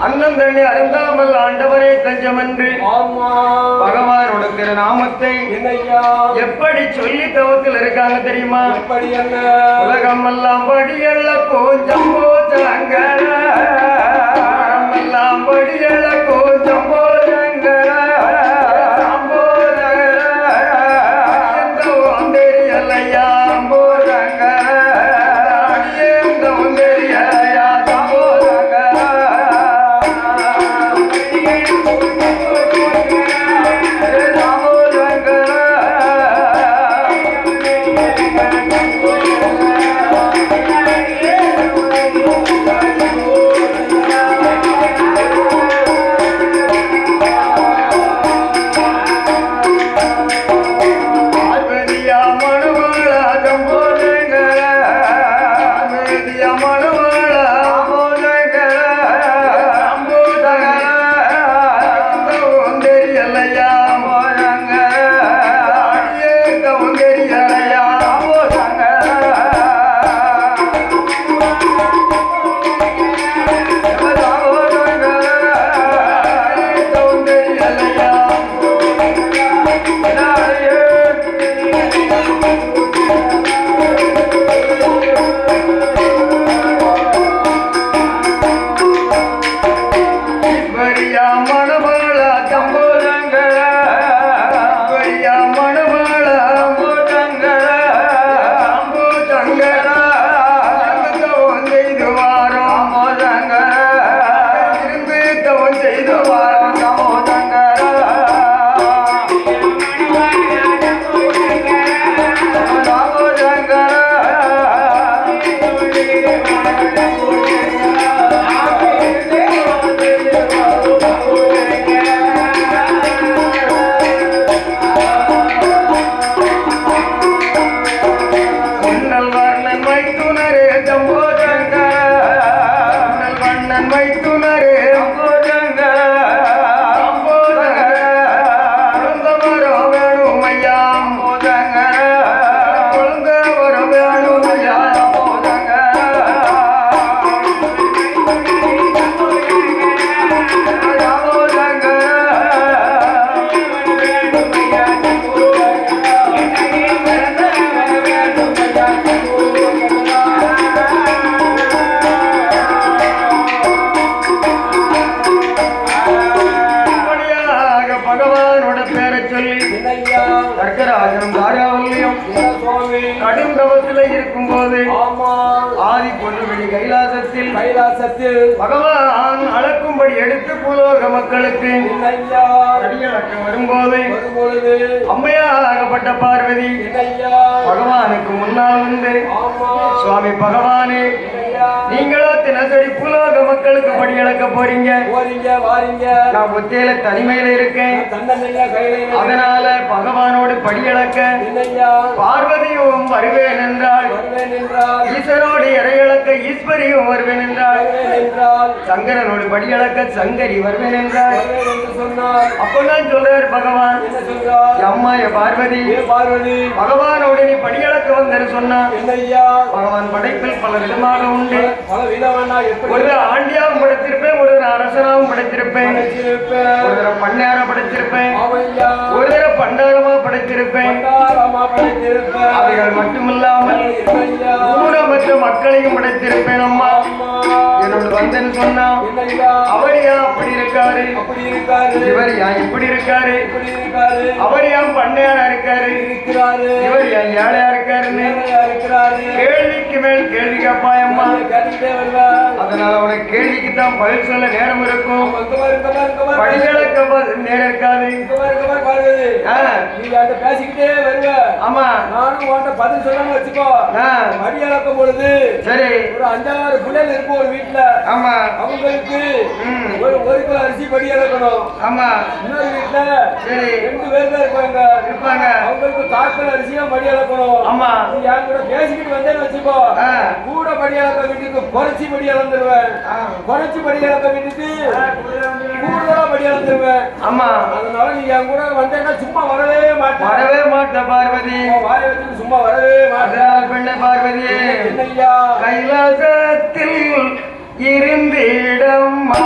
அண்ணன் தண்ணி அருந்தாமல் ஆண்டவரே தஞ்சமன்று பகவானோட திருநாமத்தை எப்படி சொல்லி தவத்தில் இருக்காங்க தெரியுமா? உலகம் எல்லாம் படியல்ல கொஞ்சம் போச்சங்கர எல்லாம் படியல்ல கொஞ்சம் போச்சங்கர எந்த தெரியலையா இருக்கும் போது ஆதி பொன்னுவெளி கைலாசத்தில் பகவான் அளக்கும்படி எடுத்து பூலோக மக்களுக்கு அடியளக்க வரும்போது அம்மையாகப்பட்ட பார்வதி பகவானுக்கு முன்னால் வந்து சுவாமி பகவானே நீங்களோ தினசரி பூலோக மக்களுக்கு படி இழக்க போறீங்க நான் ஒத்தையில தனிமையில இருக்கேன் அதனால பகவானோடு படி இழக்க பார்வதியும் வருவேன் என்றால் ஈஸ்வரோடு இறையிழக்க ஈஸ்வரியும் வருவேன் என்றால் சங்கரனோடு படி இழக்க சங்கரி வருவேன் என்றால் அப்பதான் சொல்றாரு பகவான் அம்மா பார்வதி பகவானோடு நீ படி இழக்க வந்தேன்னு சொன்னா பகவான் படைப்பில் பல விதமாக உண்டு ஒரு ஆண்டியாவும் படைத்திருப்பேன் ஒரு அரசனாவும் படைத்திருப்பேன் ஒரு தடவை பண்ணையாரா படைத்திருப்பேன் ஒரு தடவை பண்டாரமா படைத்திருப்பேன் அவைகள் மட்டுமில்லாமல் ஊனமற்ற மக்களையும் படைத்திருப்பேன் அம்மா என்னோட வந்தேன்னு சொன்னா அவர் ஏன் அப்படி இருக்காரு இவர் ஏன் இப்படி இருக்காரு அவர் ஏன் பண்ணையாரா இருக்காரு இவர் ஏன் ஏழையா இருக்காருன்னு கேள்விக்கு மேல் கேள்வி கேட்பாயம்மா அதனால உனக்கு கேள்விக்கு தான் பதில் சொல்ல நேரம் இருக்கும் படிகளுக்கு நேரம் இருக்காது பேசிக்கிட்டே வருவ ஆமா நானும் உன்கிட்ட பதில் சொல்லணும்னு வச்சுக்கோ மடி அளக்கும் பொழுது சரி ஒரு 5-6 பிள்ளைகள் இருக்கும் ஒரு வீட்டுல ஆமா அவங்களுக்கு ஒரு கிலோ அரிசி படி அளக்கணும் ஆமா இன்னொரு வீட்டுல சரி 2 பேர் தான் இருப்பாங்க அவங்களுக்கு 4 கிலோ அரிசியா படி அளக்கணும் ஆமா நீ என் கூட பேசிக்கிட்டு வந்தேன்னு வச்சுக்கோ கூட படி அளக்க வீட்டுக்கு குறைச்சி படி அளந்துருவேன் குறைச்சி படி அளக்க வீட்டுக்கு கூடுதலா படி அளந்துருவேன் ஆமா அதனால நீ என் கூட வந்தேன்னா சும்மா வரவே மாட்டேன் பார்வதி வாயை வச்சுட்டு சும்மா வரவே மாட்டேன் பெண்ணை பார்வதியே என்னய்யா கைலாசத்தில் இருந்திடம்மா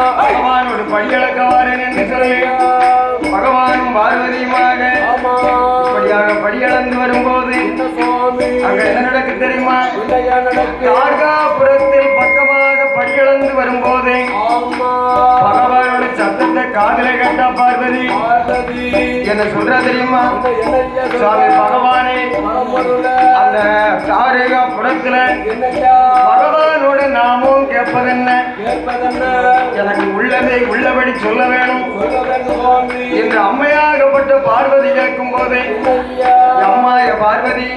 பகவானோடு படியளக்கவாரன் என்று சொல்லி பகவானும் பார்வதியுமாக இப்படியாக படியளந்து வரும்போது அங்க என்ன நடக்கு தெரியுமா? கார்காபுரத்தில் பக்கமாக படியளந்து வரும்போது பகவானோட சத்தத்தை காதலை கேட்டா பார்வதி என்ன சொல்ற தெரியுமா? சுவாமி பகவானே அந்த கார்காபுரத்துல பகவானோட நாமும் கேட்பதென்ன? எனக்கு உள்ளதை உள்ளபடி சொல்ல வேணும் என்று அம்மையாகப்பட்ட பார்வதி கேட்கும் போதே அம்மாய பார்வதி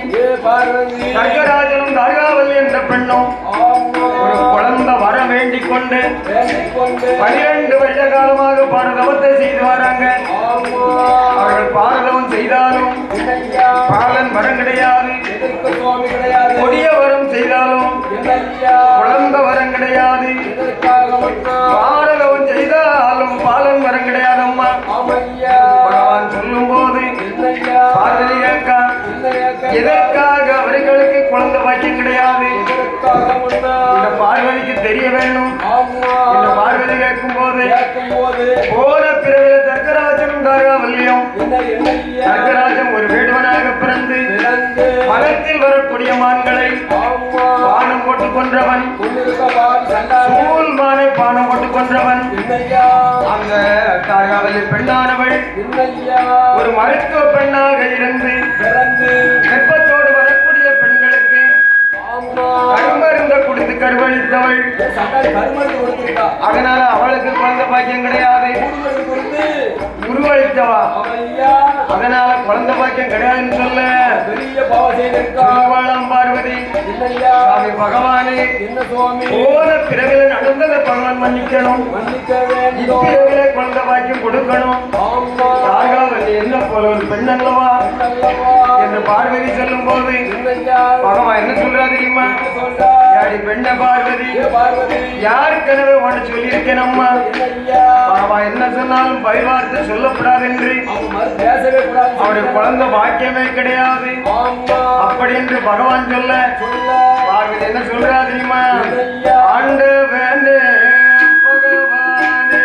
சங்கராஜனும் தாகாவல்லி என்ற பெண்ணும் ஒரு குழந்தை வர வேண்டிக் கொண்டு 12 வருட காலமாக பாரதவத்தை செய்து வராங்க. அவர்கள் பாரதவம் செய்தாலும் பாலன் வரம் கிடையாது, கொடிய வரம் செய்தாலும் குழந்தை வரம் கிடையாது, பாரதவம் செய்தாலும் பாலன் வரம் கிடையாது. அம்மா பகவான் சொல்லும் போது பார்வதி கேட்கா எதற்காக அவர்களுக்கு குழந்தை பாக்கியம் கிடையாது? இந்த பார்வதிக்கு தெரிய வேண்டும். இந்த பார்வதி கேட்கும் போது போன பிறகு தர்கராஜனும் தாராவல்லியும் தர்கராஜன் ஒரு வேடுவனாக பிறந்து மரத்தில் வரக்கூடிய மான்களை பானம் போட்டு கொன்றவன், சூல் மானை பானம் போட்டு கொன்றவன். அந்த தாராவல்லி பெண்ணானவள் ஒரு மருத்துவ பெண்ணாக இருந்து கர்ப்பத்தோடு வரக்கூடிய பெண்களுக்கு கருமருந்த கொடுத்து கருவழித்தவள். அதனால அவளுக்கு குழந்தை பாக்கியம் கிடையாது, உருவழித்தவா. அதனால குழந்தை பாக்கியம் கிடையாதுன்னு சொல்ல பார்வதி சுவாமி பகவானே போன பிறவில நடந்ததை பகவான் மன்னிக்கணும், இப்பிறவில குழந்தை பாக்கியம் கொடுக்கணும். என்ன போல ஒரு பெண் அல்லவா என்று பார்வதி சொல்லும் போது பகவான் என்ன சொல்றா தெரியுமா? யாரி பெண்ண பார்வதி யார் கனவு ஒன்று சொல்லியிருக்கேன் அம்மா. பகவான் என்ன சொன்னாலும் பரிவார்த்தை சொல்லப்படாது என்று அவருடைய குழந்தை பாக்கியமே கிடையாது அப்படி என்று பகவான் சொல்ல பார்வதி என்ன சொல்றா தெரியுமா? ஆண்டு வேண்டே பகவானே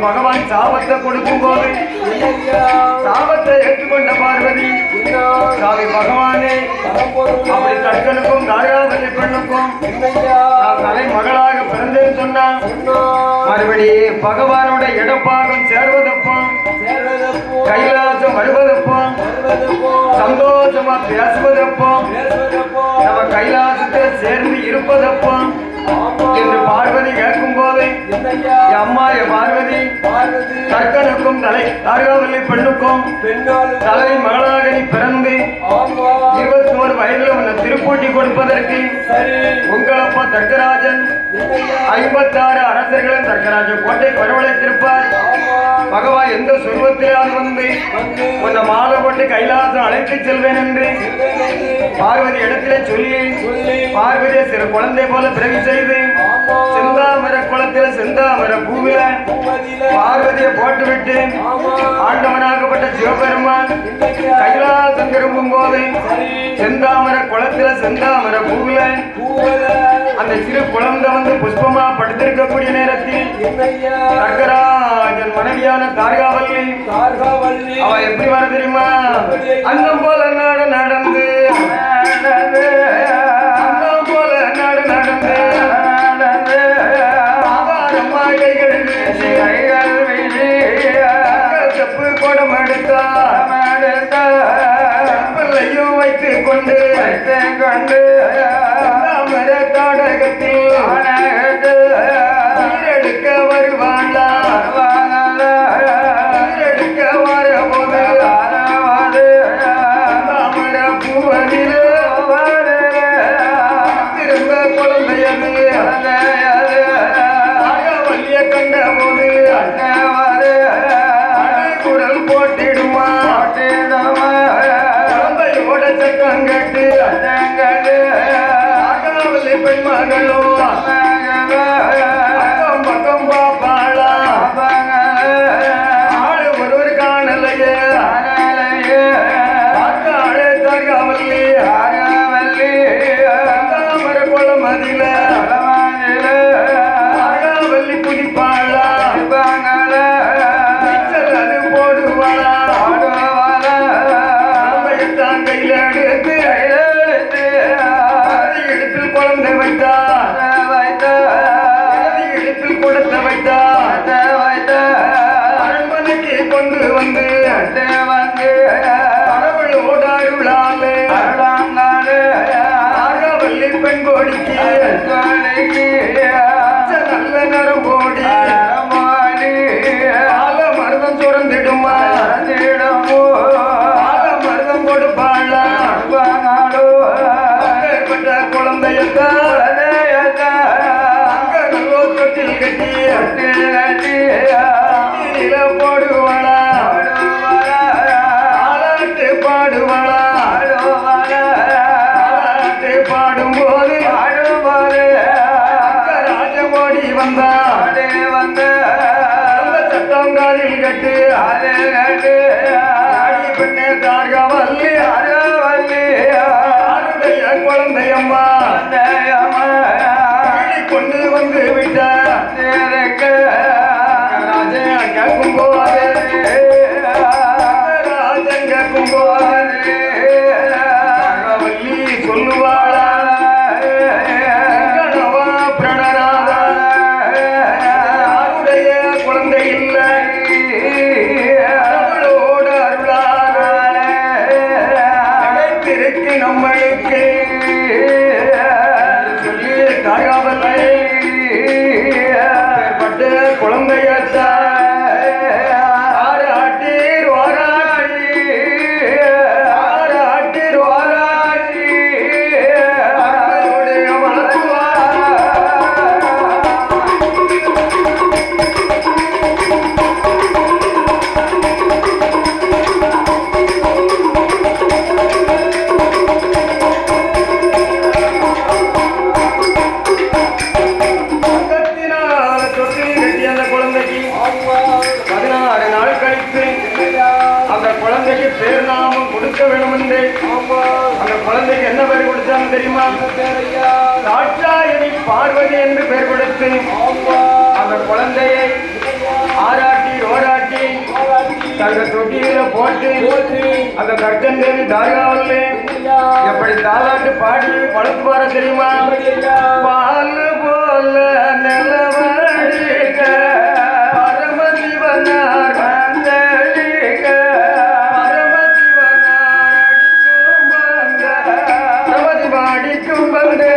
பகவான் சாபத்தை கொடுக்கும் போது என்னய்யா சாபத்தை ஏற்றுக்கொண்ட பார்வதி என்ன சாமி பகவானே பரம்பொருளே அப்படி தற்கனுக்கும் தாயாவல்லி பெண்ணுக்கும் என்னய்யா நான் தலை மகளாக பிறந்தேன்னு சொன்னான். மறுபடி பகவானோட இடப்பாகம் சேர்வதப்பும் சேர்வதப்போ கைலாசம் வருவதப்பும் வருவதப்போ சந்தோஷமா பேசுவதப்பும் பேசுவதப்போ நம்ம கைலாசத்தில் சேர்ந்து இருப்பதப்பும் ஆமா என்று பார்வதி கேட்கும் போது என்னய்யா அம்மா என் பார்வதி பார்வதி தற்கனுக்கும் தலை தாயாவல்லி பெண்ணுக்கும் பெண்ணாலும் தலை மகளாக நீ பிறந்து ஆமா 21 வயதுல உன்னை திருப்பூட்டி கொடுப்பதற்கு சரி உங்களப்பா தர்க்கராஜன் என்னய்யா 56 அரசர்களும் தர்க்கராஜன் கோட்டைக்கு வரவழைத்திருப்பார். ஆமா பகவான் எந்த சுருவத்திலால் வந்து வந்து உன்னை மாலை போட்டு கைலாசம் அழைத்து செல்வேன் என்று செல்வேனே பார்வதி இடத்திலே சொல்லி சொல்லி பார்வதியை சிறு குழந்தை போல பிறவி செய்து ஆமா செந்தாமர குளத்தில செந்தாமர பூவில பூமதியில பார்வதியை போட்டுவிட்டு ஆமா ஆண்டவனாகப்பட்ட சிவபெருமான் என்னய்யா கைலாசம் திரும்பும் போது சரி செந்தாமர குளத்தில செந்தாமர பூவில பூவல அந்த சிறு குழந்தை வந்து புஷ்பமா படுத்திருக்கக்கூடிய நேரத்தில் என்னய்யா தர்க்கராஜன் மனைவியான தார்காவல்லி கார்காவல்லி அவ எப்படி வர தெரியுமா? அன்னம் போல நாடு நடந்து அன்னம் போல நாடு நடந்து ஆவாரம் மாலைகள் வீசி செப்பு குடம் எடுத்தா பிள்ளையும் வைத்துக் கொண்டு தாமர தாடகத்தில் நீரெடுக்க வருவாளா நீரெடுக்க வரபோது தாமர பூவனில திரும்ப குழந்தையது நாகவல்லிய கண்ட போது குரல் போட்டிடுமா குழந்தையோட சத்தம் கேட்டு நாகவல்லி பெண்மகளோ அக்கம் பக்கம் பாப்பாளா ஆளு ஒருவர் காணலையே பார்த்தாளே தார்காவல்லி தாமர குளம் அதில தார்காவல்லி குதிப்பாளா நீச்சல் அது போடுவாளா குழந்தையத்தான் கையில எடுத்து அது இடுப்பில் குழந்தை வைத்தா அது இடுப்பில் கொடுத்த வைத்தா அரண்மனைக்கு கொண்டு வந்து கடவுளோட அருளாலே நாகவல்லி பெண் கோடிக்கு நல்ல நரம்போடி ஆல மருதம் சுரந்திடுமா ஆல மருதம் கொடுப்பாளா அப்பேற்பட்ட குழந்தையத்தான் அங்க நல்லோ தொட்டில் கட்டி தண்ணீரில போடுவாளா ஆலாட்டு பாடுவாளா ஆலாட்டு பாடும்போது ராஜம் ஓடி வந்தா அந்த சட்டம் காலில் கட்டு ஆடி பெண்ணே தார்காவல்லி யாருடைய குழந்தையம்மா தேடி கொண்டு வந்து விட்ட ராஜன் கேட்கும் போது ராஜன் கேட்கும் போது தார்காவல்லி சொல்லுவாளா கணவா பிரணராதா யாருடைய குழந்தை இல்லை கடவுளோட அருளாக கிடைத்திருக்கு நம்மளுக்கு சொல்லி தார்காவல்லி ஏற்பட்ட குழந்தையத்தா ஆராட்டீர் அருமையுடைய வளர்த்துவார் தங்கத்தினால தொட்டில் கட்டி அந்த குழந்தைக்கு 16 நாள் கழித்து அந்த குழந்தைக்கு பேர் நாமம் கொடுக்க வேணும் என்று அந்த குழந்தைக்கு என்ன பேர் கொடுத்தாங்க தெரியுமா? தாட்சாயணி பார்வதி என்று பெயர் கொடுத்து அந்த குழந்தையை ஆராட்டி ஓராட்டி தங்க தொட்டியில போட்டு அந்த கர்த்தன் தேவி தாயாவில் எப்படி தாலாட்டு பாடி பழுத்து பார தெரியுமா? பால் போல நிலவடிக்க பரமசிவனார் வந்தடிக்க பரமசிவனார் அடிக்கும் வந்த பரமசிவாடிக்கும் வந்தே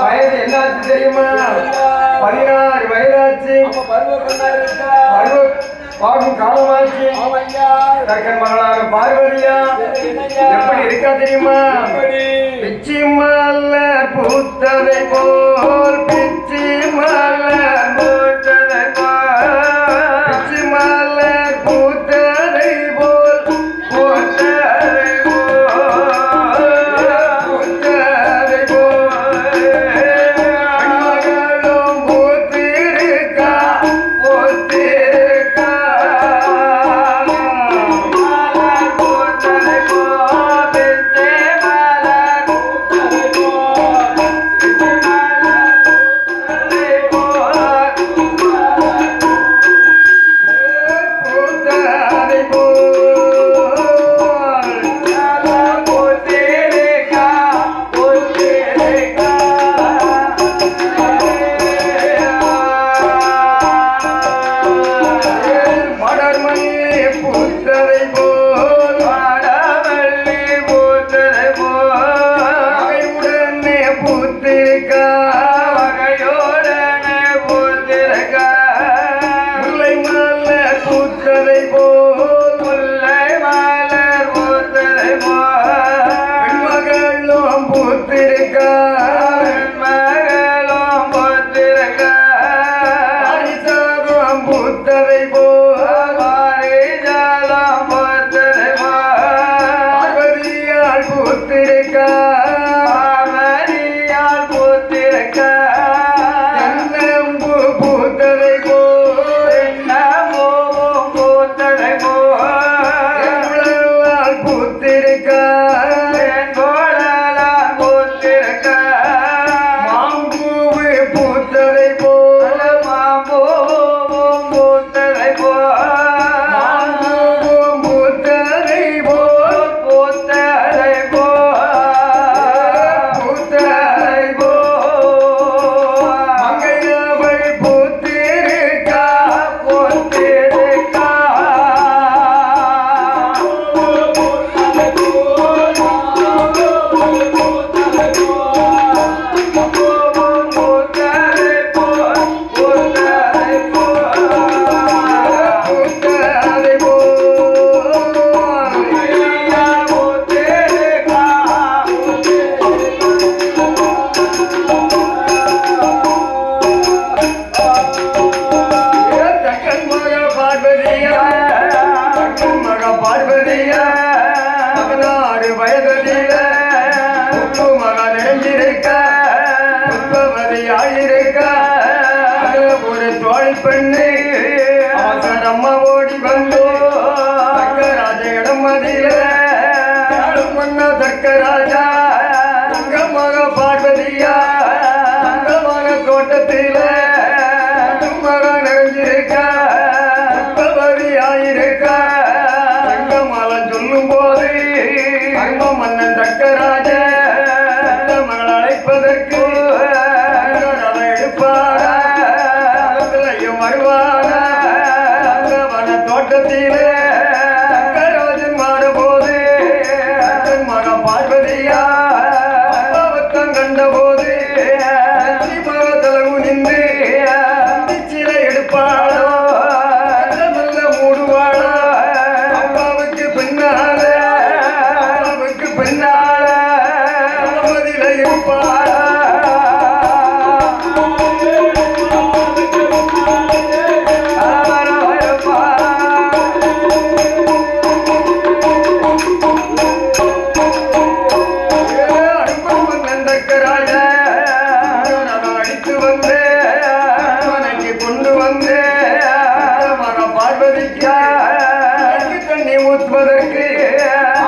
வயது என்னாச்சு தெரியுமா? 16 வயதாச்சு. பாடும் காலமாச்சு. தக்கன் மகளாக பார்வதியா எப்படி இருக்கா தெரியுமா? பிச்சி மலர் பூத்ததை போல் பிச்சி மலர் பூத்ததை போல் பிச்சி மலர் பூத்ததை போல் பூத்ததை பெண்ணு அவசரம்மா ஓடி வந்தோ தக்கராஜ இடம் மதியில மன்ன தக்கராஜா மக பார்வதியா மக தோட்டத்தில மக நிறைஞ்சிருக்கா ஆயிருக்கா தங்கமாலம் சொல்லும் போது மன்னன் தக்கராஜ மகள் அழைப்பதற்கு வருவாரா வன தோட்டத்திலே தக்கராஜன் மாறுபோது மக பார்வதியா அப்பாவத்தம் கண்ட போது மகத்தளவு நின்று சிலை எடுப்பாளோ மூடுவாளோ அப்பாவுக்கு பின்னால பதில இருப்பாளா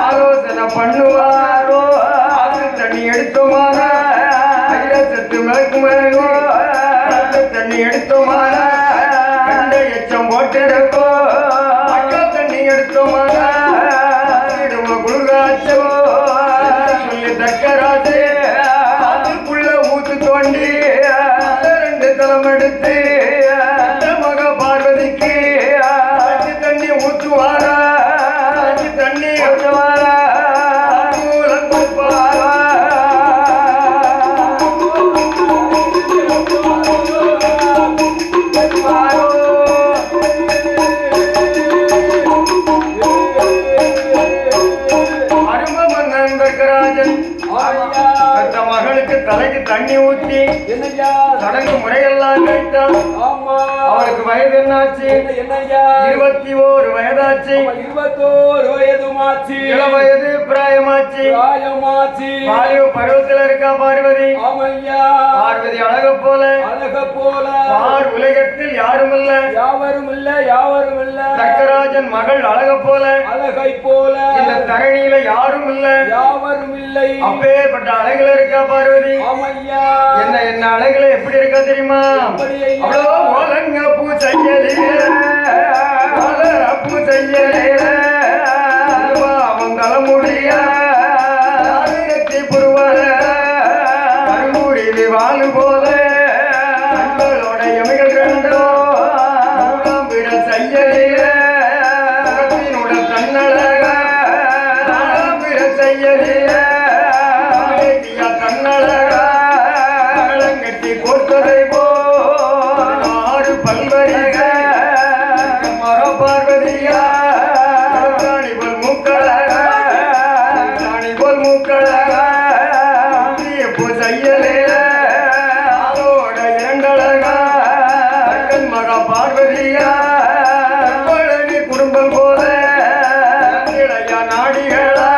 ஆலோசனை பண்ணுவாரோ அது தண்ணி எடுத்தோமானா சத்து மிளகு தண்ணி எடுத்தோமானா கண்ட எச்சம் போட்டிருக்கோ அக்கா தண்ணி எடுத்தோமானா குழுகாச்சோ சொல்லி தக்கராஜே அதுக்குள்ள ஊத்து தோண்டி 2 தலம் எடுத்து மக பார்வதிக்கு தண்ணி ஊற்றுவாரா தண்ணி ஊற்றுவாரா மகளுக்கு தலைக்கு தண்ணி ஊற்றி சடங்கு முறையெல்லாம் கழித்தால் அவளுக்கு வயது என்னாச்சு 21 வயதாச்சு 21 வயதுமாச்சு வயது பிராயமாச்சு பாலிவு பருவத்தில் இருக்கா பார்வதி பார்வதி அழக போல பார் உலகத்தில் யாரும் இல்ல தக்கராஜன் மகள் அழக போல இந்த தரணியில யாரும் இல்லை அப்பேற்பட்ட அழகுல இருக்கா பார்வதி என்ன அழகுல எப்படி இருக்கா தெரியுமா அவ்வளோ ஓலங்க பூ செய்யல அவன் தலைமுடிய கரும்பூரில் வாழு போல தங்களோட எமைகள் ரெண்டோ பிற செய்யல தன்னழக பிற செய்யல கண்ணழகா கட்டி கோத்ததை போ 6 பல்வரிக மக பார்வதியா ராணி போல் மூக்களகா பூ செய்யலே அதோட 2 அழகா மக பார்வதியா குடும்பம் போல இளையா நாடிகளா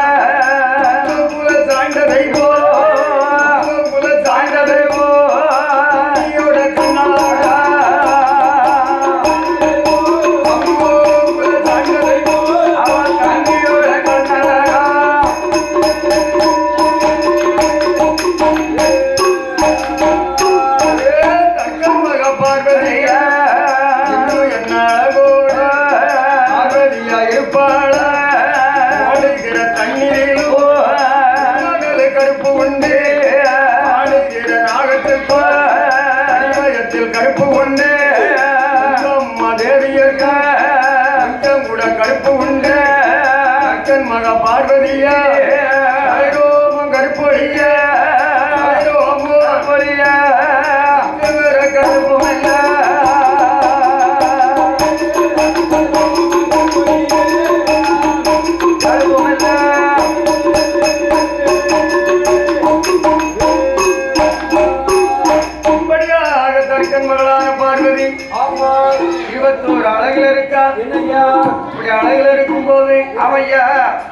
சாய்ந்ததை போ கருப்பு உண்டு அம்மா தேவியர்க கூட கருப்பு உண்டு அக்கன் மக பார்வதியா கருப்பு கருப்பு தக்கன் மகளான பார்வதி ஆமா 21 அழகுல இருக்கா. என்னய்யா இப்படி அழகுல இருக்கும் போது அவையா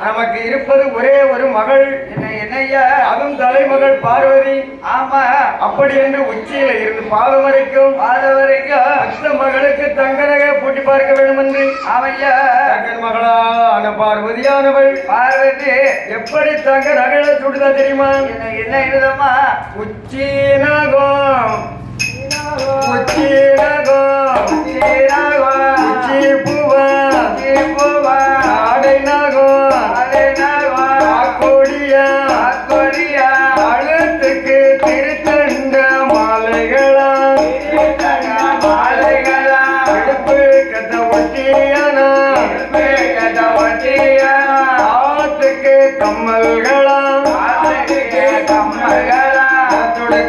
நமக்கு இருப்பது ஒரே ஒரு மகள். என்னையா அதுவும் தலைமகள் பார்வதி. ஆமா அப்படி என்று உச்சியில இருந்து பாதம் வரைக்கும் மற்ற மகளுக்கு தங்க நகை பூட்டி பார்க்க வேண்டும் என்று அவையா தக்கன் மகளான பார்வதியானவள் பார்வதி எப்படி தங்க நகையில சுடுதா தெரியுமா? என்ன எழுதமா? உச்சி நகம் உச்சி நகம் உச்சி பூவா ஆடை நகம் கொடியா அழுத்துக்கு திருத்தண்ட மாலைகளா அடுப்பு கட்ட ஒட்டியானா ஆத்துக்கு கம்மல்களா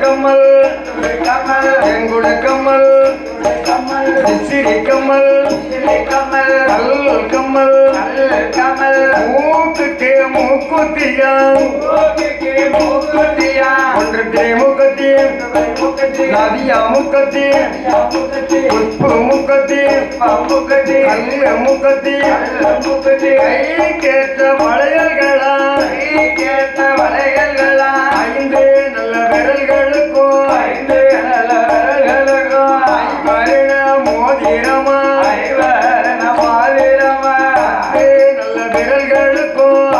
கம்மல் எங்குட கம்மல் சிரி கம்மல் கம்மல் மூக்குக்கு மூக்குத்தியா ஒன்றுக்கு மூக்கத்தி நதியா மூக்கத்தி உப்பு மூக்கத்தி கல்லு மூக்கத்தி கை கேட்ட வளையல்களா 5 நல்ல விரல்களுக்கும் ஐவரண மோதிரமா நல்ல விரல்களுக்கும்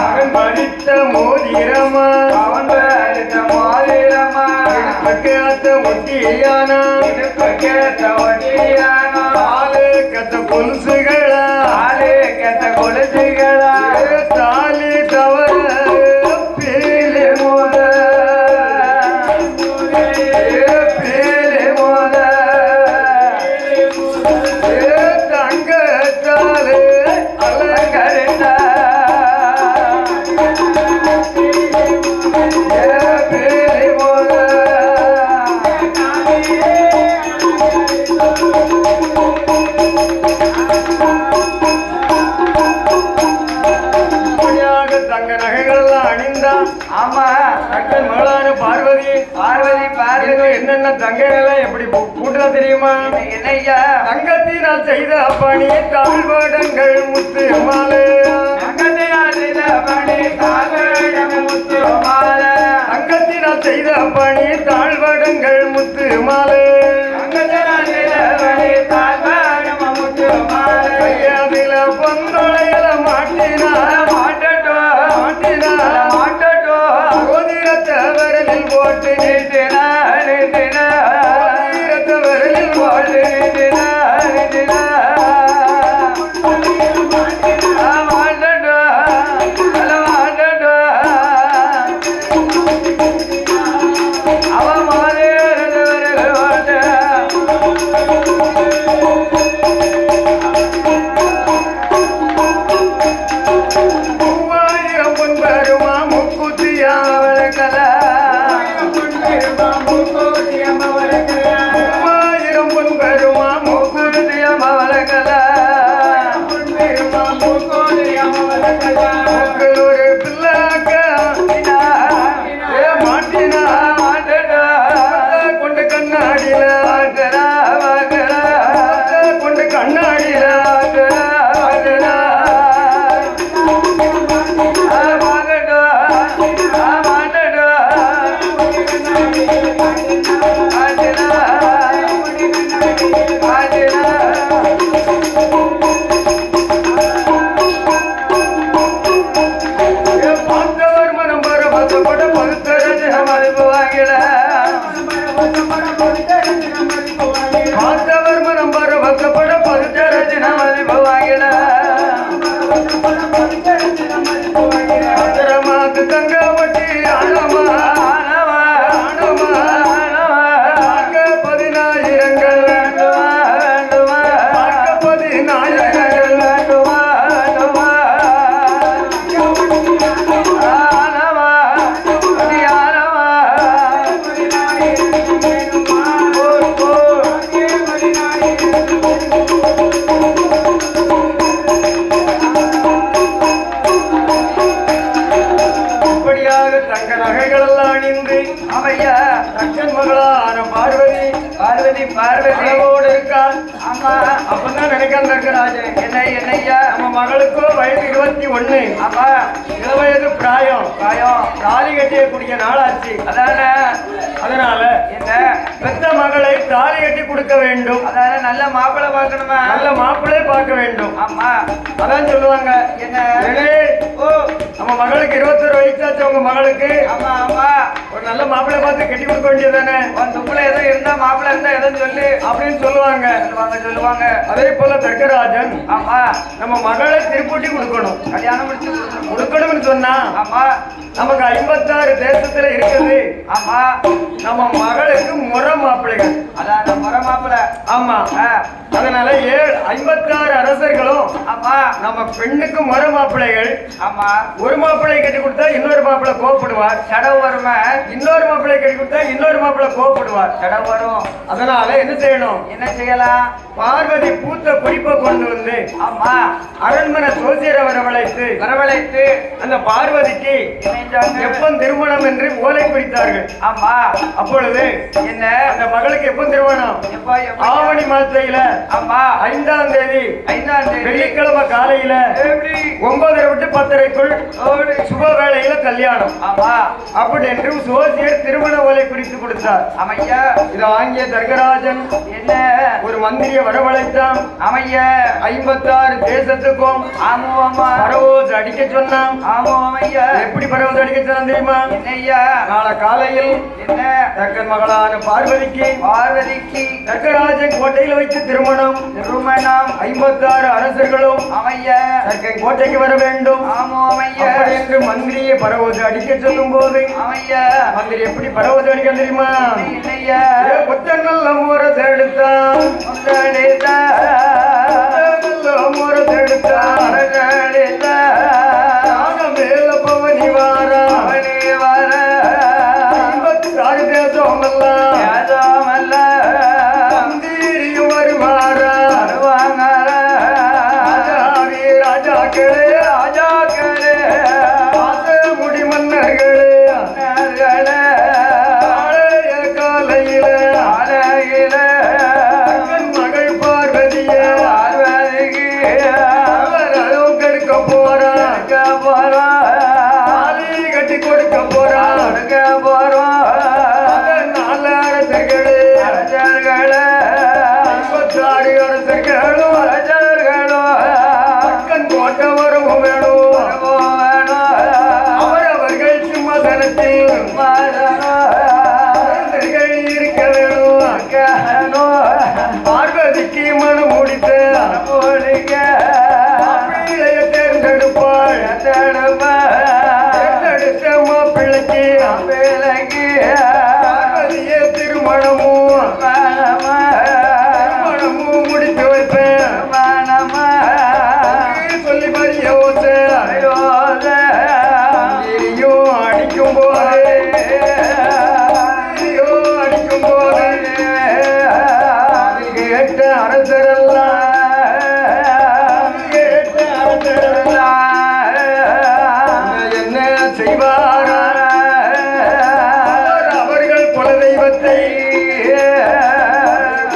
அவன் படித்த மோதிரமா கேட்ட ஒட்டியானா ஆளு கத்த கொலுசுகளா தாலி தவற பேலே மோத தங்கத்தாலே அலங்கரித்த பேலே மோத தங்க நகைகள் எல்லாம் அணிந்தா. ஆமா தக்கன் மகளான பார்வதி என்னென்ன தங்க எல்லாம் எப்படி கூட்டுதா தெரியுமா? என்னையா தங்கத்தினால் செய்த பணி தாழ்வடங்கள் முத்து மாலை தங்கத்தினால் செய்த பணி தாழ்வடங்கள் முத்து மாலை கையாதில பொந்தொலையில மாட்டினா விரலில் போட்டு விரலில் போட்டு அவன் மாறே தங்க நகைகள் எல்லாம் அணிந்து அவையா தக்கன் மகள் பார்வதியோடு இருக்கார். ஆமா அப்பதான் நினைக்காம தர்க்கராஜன் என்னையா நம்ம மகளுக்கோ வயது 21. ஆமா இளவயது பிராயம் தாலி கட்டியக்கூடிய நாளாச்சு. அதனால என்ன பெத்த மகளை தாலி கட்டி கொடுக்க வேண்டும். அதான நல்ல மாப்பிள்ளை பார்க்கணுமா? நல்ல மாப்பிள்ளை பார்க்க வேண்டும். ஆமா அதான் சொல்லுவாங்க. என்ன ஓ நம்ம மகளுக்கு 21 வயசாச்சு. உங்க மகளுக்கு ஆமா ஒரு நல்ல மாப்பிள்ளை பார்த்து கட்டி கொடுக்க வேண்டியதானே. உன் துப்புல ஏதோ இருந்தா மாப்பிள்ளை இருந்தா ஏதோ சொல்லு அப்படின்னு சொல்லுவாங்க. அதே போல தர்க்கராஜன் ஆமா நம்ம மகளை திருப்பூட்டி கொடுக்கணும். கல்யாணம் முடிச்சு கொடுக்கணும்னு சொன்னா ஆமா நமக்கு 56 தேசத்துல இருக்குது. ஆமா நம்ம மகளுக்கு முறை மாப்பிள்ளைகள். அதான் முறை மாப்பிள்ளை. ஆமா அதனால 56 அரசர்களும் ஆமா நம்ம பெண்ணுக்கு முறை மாப்பிள்ளைகள். ஆமா ஒரு மாப்பிள்ளை கட்டி கொடுத்தா இன்னொரு மாப்பிள்ளை கோவப்படுவார். சடவு வருமா? இன்னொரு மாப்பிள்ளை கட்டி கொடுத்தா இன்னொரு மாப்பிள்ளை கோவப்படுவார். சடவு வரும். அதனால என்ன செய்யணும்? என்ன செய்யலாம்? பார்வதி பூத்த குறிப்பை கொண்டு வந்து ஆமா அரண்மனை சோசியரை வரவழைத்து அந்த பார்வதிக்கு எப்ப திருமணம் என்று ஓலை குறித்தார்கள். ஆமா அப்பொழுது என்ன அந்த மகளுக்கு எப்ப திருமணம்? ஆவணி மாசையில ஆமா 5ஆம் தேதி வெள்ளிக்கிழமை காலையில எப்படி 9:30 to 10:30க்குள் சுப வேளையில கல்யாணம். ஆமா அப்படி என்று சோசியர் திருமண ஓலை குறித்து கொடுத்தார். அமையா இதை வாங்கிய தர்கராஜன் என்ன ஒரு மந்திரியை வரவழைத்தான். அமையா 56 தேசத்துக்கும் பரவோஸ் அடிக்க சொன்னான். எப்படி பரவோஸ் அடிக்க சொன்னான் தெரியுமா? என்னையா நாளை காலையில் என்ன தக்கன் மகளான பார்வதிக்கு தர்கராஜன் கோட்டையில் வைத்து திருமணம் 56 அரசர்களும் அமையா தக்கன் கோட்டைக்கு வர வேண்டும் என்று மந்திரியை பரவோஸ் அடிக்க சொல்லும் போது அமையா மந்திரி எப்படி பரவோஸ் அடிக்க தெரியுமா? என்னையா கொத்த நல்ல முறை தேடுத்தான் முறை தேடுத்தான் மேல பவனி வார 56 தேசம் அல்ல மந்திரியும் வருவார ராஜாக்களே முடி மன்னர்களே காலையில மகள் பார்வதியே கெடுக்க போறா கட்டி கொடுக்க போறா 4 அரசர்களே 56 அரசர்களும் தக்கன் கோட்டை வரவும் வேணும். அவரவர்கள் சிம்மசனத்தில் இருக்க வேணும். பார்வதிக்கு மனம் முடித்த மாப்பிள்ளையை தேர்ந்தெடுப்பாள். தேர்ந்தெடுத்த மாப்பிள்ளைக்கு பார்வதியே திருமணமும் முடித்து வைப்பேன் சொல்லி பறிய அடிக்கும் போது கேட்ட அரசரெல்லாம் என்ன செய்வாரா? அவர்கள் குல தெய்வத்தை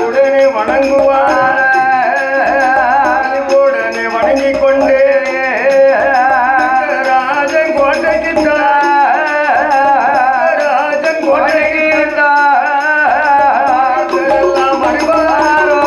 உடனே வணங்குவார். உடனே வணங்கிக் கொண்டு ராஜன் கோட்டைக்கு வருவாரோ?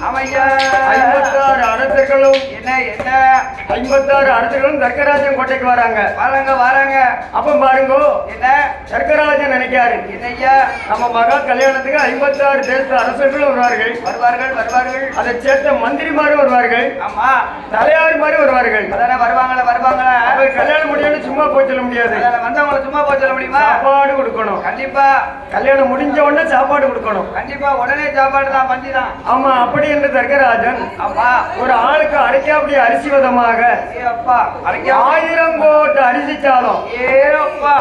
அமையா 56 அரசர்களும் என்ன 56 அரசர்களும் தர்கராஜன் கோட்டைக்கு வராங்க. அப்ப பாருங்க என்ன தர்கராஜன் நினைக்காரு. என்னையா நம்ம மகா கல்யாணத்துக்கு 56 தேச அரசர்களும் வருவார்கள். அதை சேர்த்த மந்திரிமாரும் வருவார்கள். ஆமா தலையாரி மாதிரி வருவார்கள். அதானே வருவாங்களா அவர் கல்யாணம் முடியணும் சும்மா போய் சொல்ல முடியாது. வந்தவங்களை சும்மா போய் சொல்ல முடியுமா? சாப்பாடு கொடுக்கணும். கண்டிப்பா கல்யாணம் முடிஞ்ச உடனே சாப்பாடு கொடுக்கணும். கண்டிப்பா உடனே சாப்பாடு தான். ஆமா அப்படி என்று தர்கராஜன் ஆமா ஒரு ஆளுக்கு அரைக்காப்படி அரிசி விதமாக ஏ அப்பா அரைக்கா 1000 கோட்டை அரிசி சாதம் ஏ அப்பா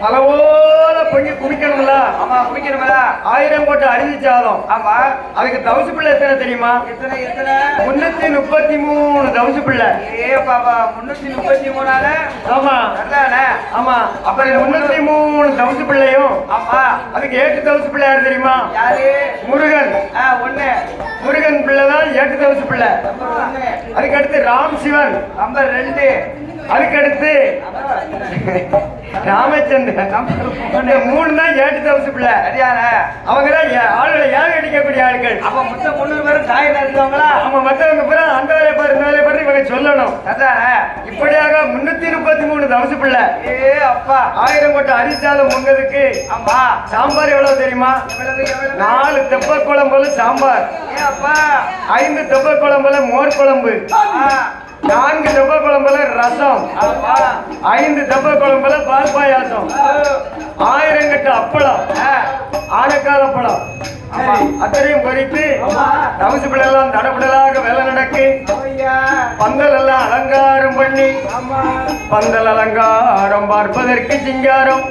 அளவோல பொங்கி குடிக்கணும்ல. ஆமா குடிக்கணும்ல. 1000 கோட்டை அரிசி சாதம். ஆமா அதுக்கு தவசு பிள்ளை எத்தனை தெரியுமா? எத்தனை எத்தனை 333 தவசு பிள்ளை. ஏ பாப்பா 333 ஆமா அதானே. ஆமா. அப்ப 303 தவசு பிள்ளையும் ஆமா அதுக்கு 8 தவசு பிள்ளை யாரு தெரியுமா? யாரு? முருகன். ஒண்ணு முருகன் பிள்ளை தான் 8 தவசு பிள்ளை. நம்பர் 1. அதுக்கு அடுத்து ராம் சிவன். நம்பர் 2. அதுக்கு அடுத்து ராமச்சந்திரன். இந்த 3 தான் 8 தவசு பிள்ளை. சரியானே. அவங்க தான் ஆளுகளை ஏழை அடிக்கக்கூடிய ஆட்கள். அப்ப மொத்தம் 300 பேரும் தாயில இருக்கவங்களா? அவங்க மத்தவங்க பூரா அந்த வேலை பாரு இந்த வேலை பாரு இவங்க சொல்லணும். அதானே. இப்படியாக 333 தவசு பிள்ளை. ஏ அப்பா 1000 கோட்டை அரிசாதம் பொங்கதுக்கு ஆமா சாம்பார் எவ்வளவு தெரியுமா? எவ்வளவு 4 தெப்ப குழம்புல சாம்பார், ஏ அப்பா 5 தெப்ப குழம்புல மோர் குழம்பு, 4 தெப்ப குழம்புல ரசம், ஆமா 5 தெப்ப குழம்புல பால் பாயாசம், 1000 கட்டு அப்பளம், ஆனைக்கால பழம் அத்தனையும் பொறித்து தவசு பிள்ளை எல்லாம் தடபுடலாக வேலை நடக்கு. பந்தல் எல்லாம் அலங்காரம் பண்ணி பந்தல் அலங்காரம் பார்ப்பதற்கு சிங்காரம்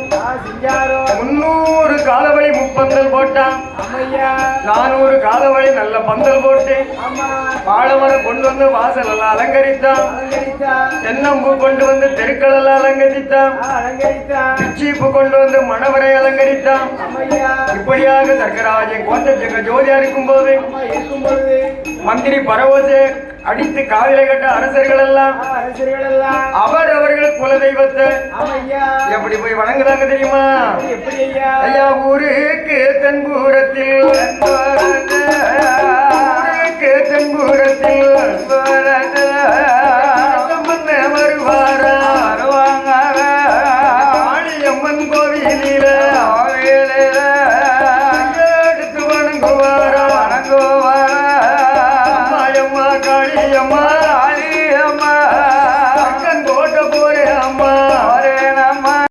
300 காலவழி முப்பந்தல் போட்டான். 400 காலவழி நல்ல பந்தல் போட்டு வாழைமரம் கொண்டு வந்து வாசல் எல்லாம் அலங்கரித்தான். தென்னம்பூ கொண்டு வந்து தெருக்கள் எல்லாம் அலங்கரித்தான். பிச்சீப்பு கொண்டு வந்து மணவரை அலங்கரித்தான். இப்படியாக சர்க்கராஜன் கோட்டை ஜெக ஜோதியா இருக்கும் போது மந்திரி பரவோசை அடித்து காவிலை கட்ட அரசர்கள் எல்லாம் அவர்கள் குல தெய்வத்தை எப்படி போய் வணங்குதாங்க தெரியுமா? ஐயா ஊருக்கு தென்பூரத்தில் ஊருக்கு தென்பூரத்தில்